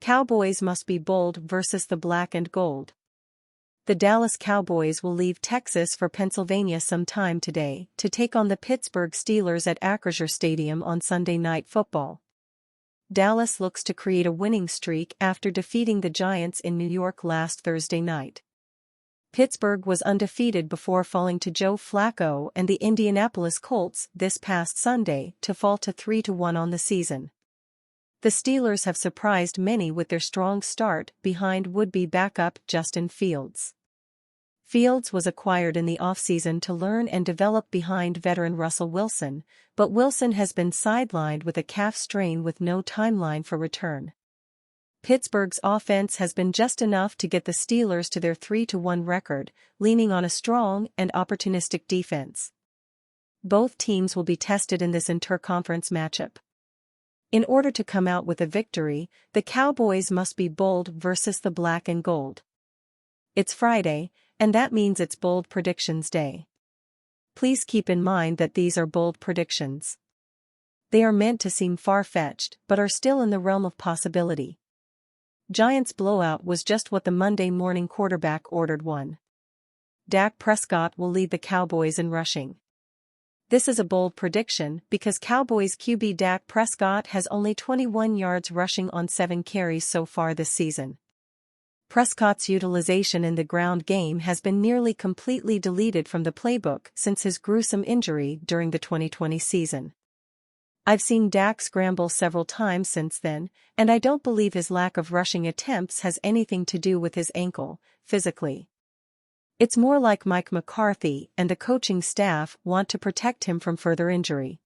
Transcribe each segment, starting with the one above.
Cowboys must be bold versus the black and gold. The Dallas Cowboys will leave Texas for Pennsylvania sometime today to take on the Pittsburgh Steelers at Acrisure Stadium on Sunday Night Football. Dallas looks to create a winning streak after defeating the Giants in New York last Thursday night. Pittsburgh was undefeated before falling to Joe Flacco and the Indianapolis Colts this past Sunday to fall to 3-1 on the season. The Steelers have surprised many with their strong start behind would-be backup Justin Fields. Fields was acquired in the offseason to learn and develop behind veteran Russell Wilson, but Wilson has been sidelined with a calf strain with no timeline for return. Pittsburgh's offense has been just enough to get the Steelers to their 3-1 record, leaning on a strong and opportunistic defense. Both teams will be tested in this interconference matchup. In order to come out with a victory, the Cowboys must be bold versus the black and gold. It's Friday, and that means it's Bold Predictions Day. Please keep in mind that these are bold predictions. They are meant to seem far-fetched but are still in the realm of possibility. Giants blowout was just what the Monday morning quarterback ordered one. Dak Prescott will lead the Cowboys in rushing. This is a bold prediction because Cowboys QB Dak Prescott has only 21 yards rushing on 7 carries so far this season. Prescott's utilization in the ground game has been nearly completely deleted from the playbook since his gruesome injury during the 2020 season. I've seen Dak scramble several times since then, and I don't believe his lack of rushing attempts has anything to do with his ankle, physically. It's more like Mike McCarthy and the coaching staff want to protect him from further injury.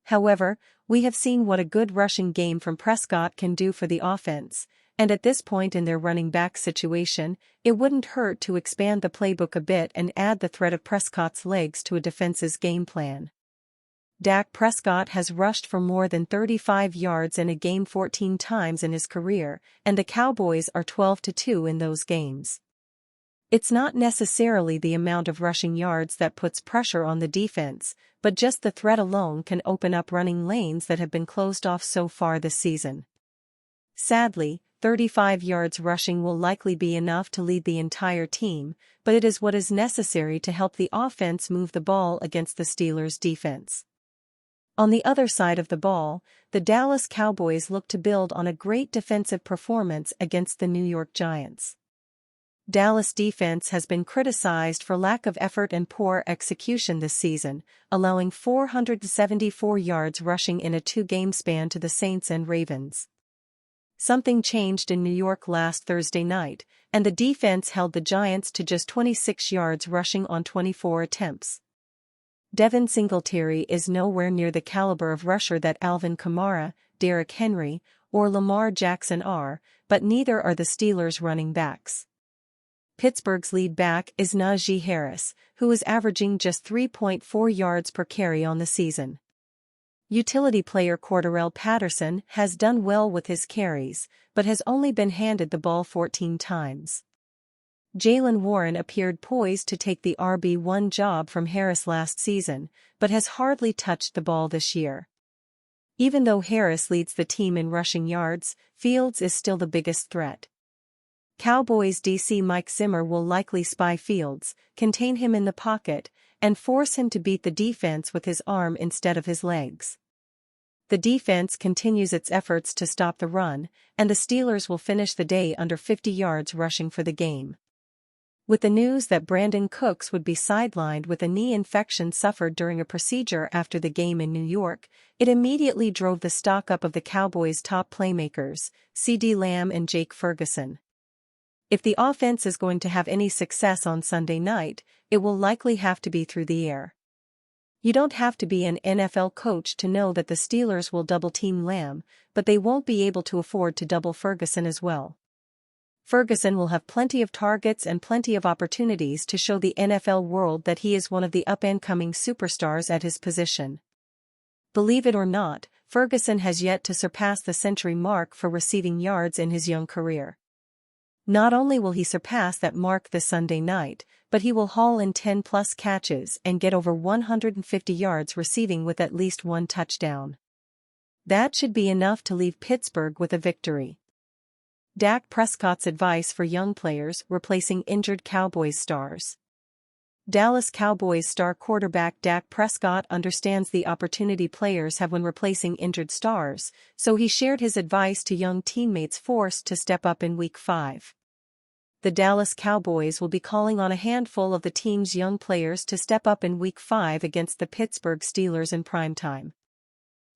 However, we have seen what a good rushing game from Prescott can do for the offense, and at this point in their running back situation, it wouldn't hurt to expand the playbook a bit and add the threat of Prescott's legs to a defense's game plan. Dak Prescott has rushed for more than 35 yards in a game 14 times in his career, and the Cowboys are 12-2 in those games. It's not necessarily the amount of rushing yards that puts pressure on the defense, but just the threat alone can open up running lanes that have been closed off so far this season. Sadly, 35 yards rushing will likely be enough to lead the entire team, but it is what is necessary to help the offense move the ball against the Steelers' defense. On the other side of the ball, the Dallas Cowboys look to build on a great defensive performance against the New York Giants. Dallas defense has been criticized for lack of effort and poor execution this season, allowing 474 yards rushing in a 2-game span to the Saints and Ravens. Something changed in New York last Thursday night, and the defense held the Giants to just 26 yards rushing on 24 attempts. Devin Singletary is nowhere near the caliber of rusher that Alvin Kamara, Derrick Henry, or Lamar Jackson are, but neither are the Steelers' running backs. Pittsburgh's lead back is Najee Harris, who is averaging just 3.4 yards per carry on the season. Utility player Cordarrelle Patterson has done well with his carries, but has only been handed the ball 14 times. Jaylen Warren appeared poised to take the RB1 job from Harris last season, but has hardly touched the ball this year. Even though Harris leads the team in rushing yards, Fields is still the biggest threat. Cowboys DC Mike Zimmer will likely spy Fields, contain him in the pocket, and force him to beat the defense with his arm instead of his legs. The defense continues its efforts to stop the run, and the Steelers will finish the day under 50 yards rushing for the game. With the news that Brandon Cooks would be sidelined with a knee infection suffered during a procedure after the game in New York, it immediately drove the stock up of the Cowboys' top playmakers, CeeDee Lamb and Jake Ferguson. If the offense is going to have any success on Sunday night, it will likely have to be through the air. You don't have to be an NFL coach to know that the Steelers will double-team Lamb, but they won't be able to afford to double Ferguson as well. Ferguson will have plenty of targets and plenty of opportunities to show the NFL world that he is one of the up-and-coming superstars at his position. Believe it or not, Ferguson has yet to surpass the century mark for receiving yards in his young career. Not only will he surpass that mark this Sunday night, but he will haul in 10-plus catches and get over 150 yards receiving with at least one touchdown. That should be enough to leave Pittsburgh with a victory. Dak Prescott's advice for young players replacing injured Cowboys stars. Dallas Cowboys star quarterback Dak Prescott understands the opportunity players have when replacing injured stars, so he shared his advice to young teammates forced to step up in Week 5. The Dallas Cowboys will be calling on a handful of the team's young players to step up in Week 5 against the Pittsburgh Steelers in primetime.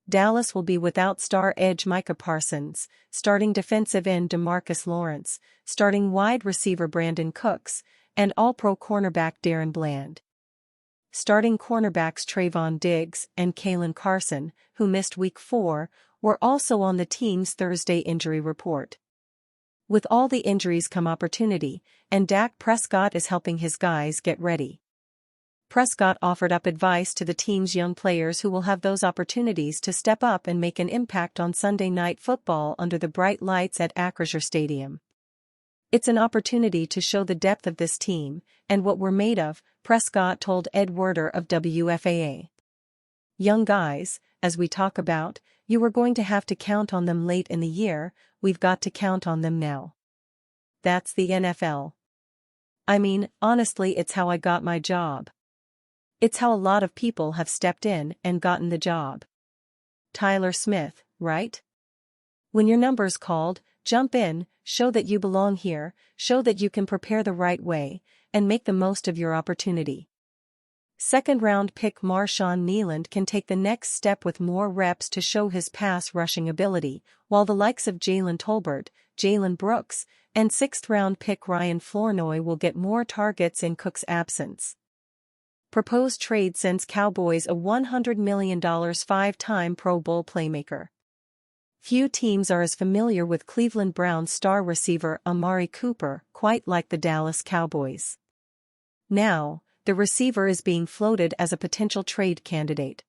Dallas will be without star edge Micah Parsons, starting defensive end DeMarcus Lawrence, starting wide receiver Brandon Cooks, and All-Pro cornerback Darren Bland. Starting cornerbacks Trayvon Diggs and Kalen Carson, who missed Week 4, were also on the team's Thursday injury report. With all the injuries come opportunity, and Dak Prescott is helping his guys get ready. Prescott offered up advice to the team's young players who will have those opportunities to step up and make an impact on Sunday Night Football under the bright lights at Acrisure Stadium. "It's an opportunity to show the depth of this team and what we're made of," Prescott told Ed Werder of WFAA. "Young guys, as we talk about, you were going to have to count on them late in the year, we've got to count on them now. That's the NFL. I mean, honestly, it's how I got my job. It's how a lot of people have stepped in and gotten the job. Tyler Smith, right? When your number's called, jump in, show that you belong here, show that you can prepare the right way, and make the most of your opportunity." Second-round pick Marshawn Kneeland can take the next step with more reps to show his pass-rushing ability, while the likes of Jalen Tolbert, Jalen Brooks, and sixth-round pick Ryan Flournoy will get more targets in Cook's absence. Proposed trade sends Cowboys a $100 million five-time Pro Bowl playmaker. Few teams are as familiar with Cleveland Browns star receiver Amari Cooper, quite like the Dallas Cowboys. Now, the receiver is being floated as a potential trade candidate.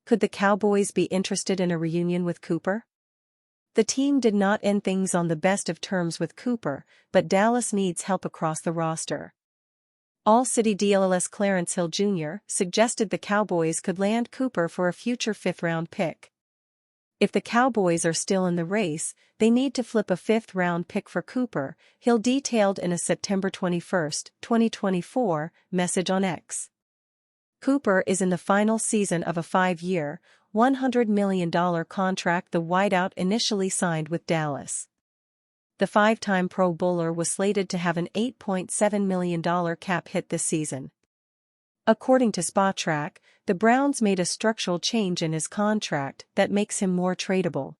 Could the Cowboys be interested in a reunion with Cooper? The team did not end things on the best of terms with Cooper, but Dallas needs help across the roster. All-City DLS Clarence Hill Jr. suggested the Cowboys could land Cooper for a future fifth-round pick. If the Cowboys are still in the race, they need to flip a fifth-round pick for Cooper, Hill detailed in a September 21, 2024, message on X. Cooper is in the final season of a 5-year, $100 million contract the wideout initially signed with Dallas. The five-time Pro Bowler was slated to have an $8.7 million cap hit this season. According to Spotrac, the Browns made a structural change in his contract that makes him more tradable.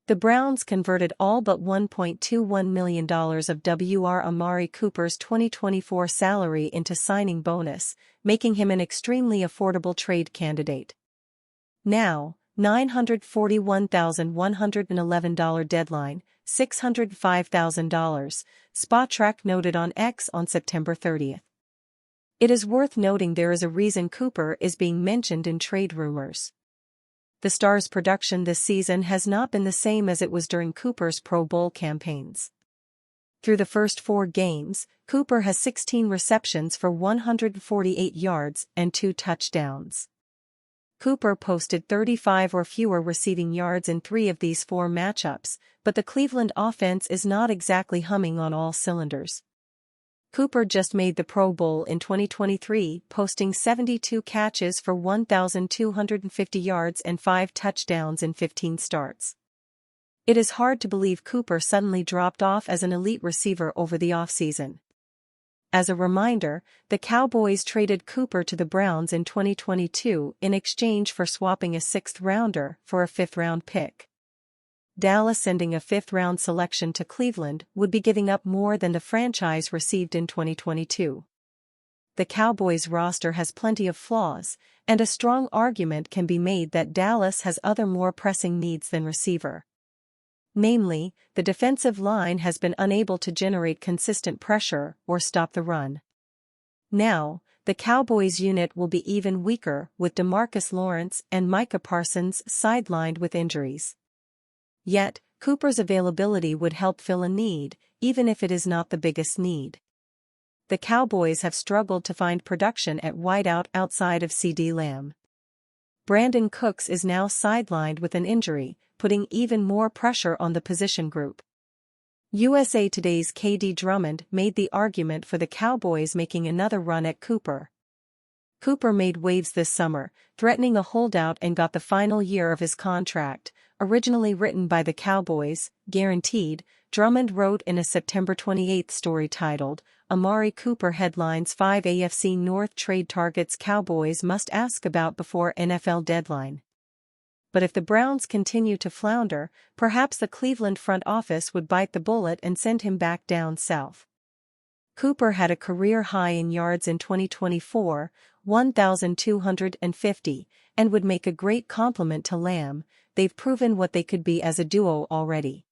The Browns converted all but $1.21 million of W.R. Amari Cooper's 2024 salary into signing bonus, making him an extremely affordable trade candidate. Now, $941,111 deadline, $605,000, Spotrac noted on X on September 30. It is worth noting there is a reason Cooper is being mentioned in trade rumors. The star's production this season has not been the same as it was during Cooper's Pro Bowl campaigns. Through the first 4 games, Cooper has 16 receptions for 148 yards and 2 touchdowns. Cooper posted 35 or fewer receiving yards in 3 of these 4 matchups, but the Cleveland offense is not exactly humming on all cylinders. Cooper just made the Pro Bowl in 2023, posting 72 catches for 1,250 yards and 5 touchdowns in 15 starts. It is hard to believe Cooper suddenly dropped off as an elite receiver over the offseason. As a reminder, the Cowboys traded Cooper to the Browns in 2022 in exchange for swapping a 6th-rounder for a 5th-round pick. Dallas sending a 5th-round selection to Cleveland would be giving up more than the franchise received in 2022. The Cowboys roster has plenty of flaws, and a strong argument can be made that Dallas has other more pressing needs than receiver. Namely, the defensive line has been unable to generate consistent pressure or stop the run. Now, the Cowboys unit will be even weaker with DeMarcus Lawrence and Micah Parsons sidelined with injuries. Yet, Cooper's availability would help fill a need, even if it is not the biggest need. The Cowboys have struggled to find production at wideout outside of CeeDee Lamb. Brandon Cooks is now sidelined with an injury, putting even more pressure on the position group. USA Today's KD Drummond made the argument for the Cowboys making another run at Cooper. Cooper made waves this summer, threatening a holdout and got the final year of his contract, originally written by the Cowboys, guaranteed. Drummond wrote in a September 28 story titled, Amari Cooper headlines 5 AFC North trade targets Cowboys must ask about before NFL deadline. But if the Browns continue to flounder, perhaps the Cleveland front office would bite the bullet and send him back down south. Cooper had a career high in yards in 2024, 1,250, and would make a great complement to Lamb. They've proven what they could be as a duo already.